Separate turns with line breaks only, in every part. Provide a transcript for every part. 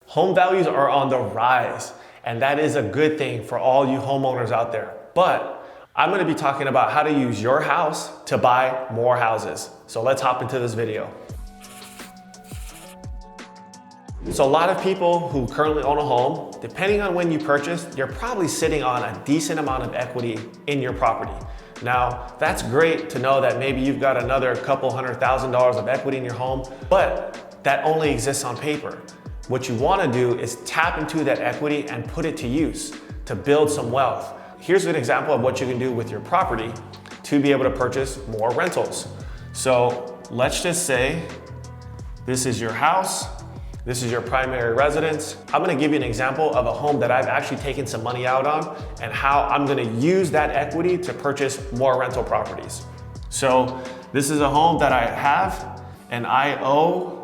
Home values are on the rise, and that is a good thing for all you homeowners out there. But I'm gonna be talking about how to use your house to buy more houses. So let's hop into this video. So a lot of people who currently own a home, depending on when you purchased, you're probably sitting on a decent amount of equity in your property. Now, that's great to know that maybe you've got another couple $100,000 of equity in your home, but that only exists on paper. What you wanna do is tap into that equity and put it to use to build some wealth. Here's an example of what you can do with your property to be able to purchase more rentals. So let's just say this is your house, this is your primary residence. I'm gonna give you an example of a home that I've actually taken some money out on and how I'm gonna use that equity to purchase more rental properties. So this is a home that I have and I owe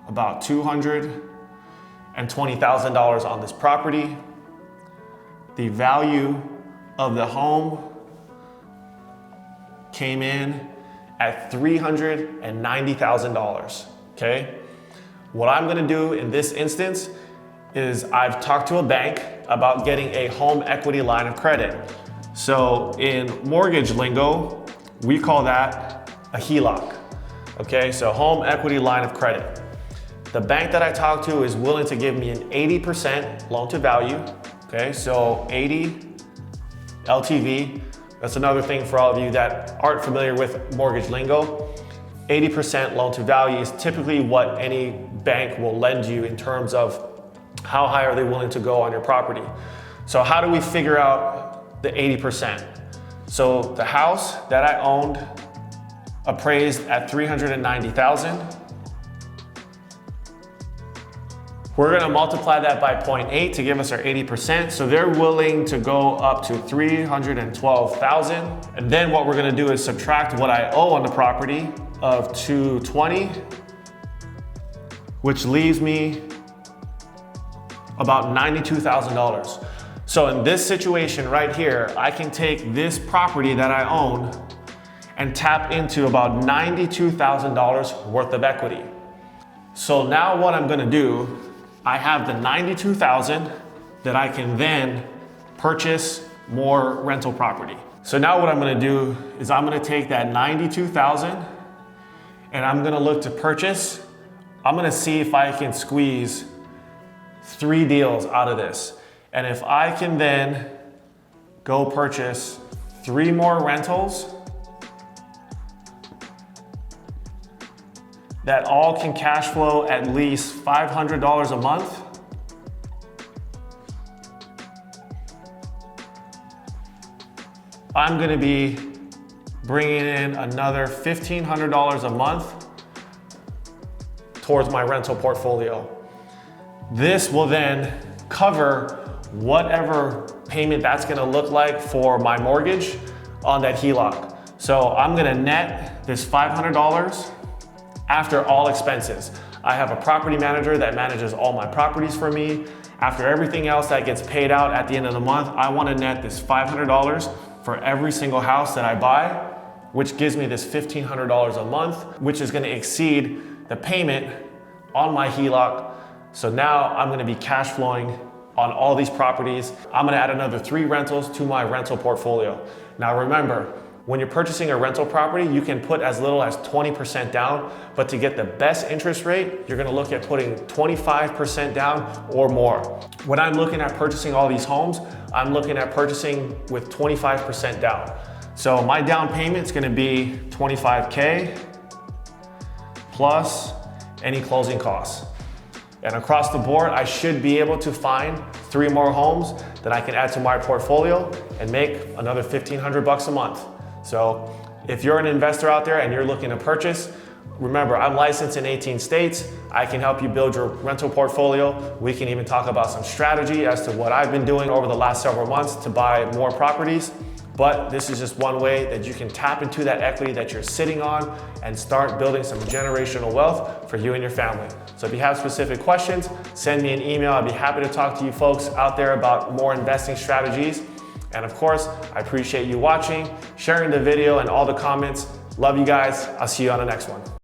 about $220,000 on this property. The value of the home came in at $390,000, okay? What I'm gonna do in this instance is I've talked to a bank about getting a home equity line of credit. So in mortgage lingo, we call that a HELOC, okay? So home equity line of credit. The bank that I talked to is willing to give me an 80% loan to value, okay? So 80 LTV. That's another thing for all of you that aren't familiar with mortgage lingo. 80% loan to value is typically what any bank will lend you in terms of how high are they willing to go on your property. So how do we figure out the 80%? So the house that I owned appraised at $390,000. We're gonna multiply that by 0.8 to give us our 80%. So they're willing to go up to $312,000. And then what we're gonna do is subtract what I owe on the property of $220, which leaves me about $92,000. So in this situation right here, I can take this property that I own and tap into about $92,000 worth of equity. So now what I'm gonna do, I have the $92,000 that I can then purchase more rental property. So now what I'm gonna do is I'm gonna take that $92,000 and I'm gonna look to purchase. I'm gonna see if I can squeeze 3 deals out of this. And if I can then go purchase 3 more rentals that all can cash flow at least $500 a month, I'm gonna be bringing in another $1,500 a month towards my rental portfolio. This will then cover whatever payment that's gonna look like for my mortgage on that HELOC. So I'm gonna net this $500 after all expenses. I have a property manager that manages all my properties for me. After everything else that gets paid out at the end of the month, I wanna net this $500 for every single house that I buy, which gives me this $1,500 a month, which is gonna exceed the payment on my HELOC. So now I'm gonna be cash flowing on all these properties. I'm gonna add another 3 rentals to my rental portfolio. Now remember, when you're purchasing a rental property, you can put as little as 20% down, but to get the best interest rate, you're gonna look at putting 25% down or more. When I'm looking at purchasing all these homes, I'm looking at purchasing with 25% down. So my down payment is gonna be $25K plus any closing costs. And across the board, I should be able to find 3 more homes that I can add to my portfolio and make another $1,500 a month. So if you're an investor out there and you're looking to purchase, remember, I'm licensed in 18 states. I can help you build your rental portfolio. We can even talk about some strategy as to what I've been doing over the last several months to buy more properties. But this is just one way that you can tap into that equity that you're sitting on and start building some generational wealth for you and your family. So if you have specific questions, send me an email. I'd be happy to talk to you folks out there about more investing strategies. And of course, I appreciate you watching, sharing the video and all the comments. Love you guys. I'll see you on the next one.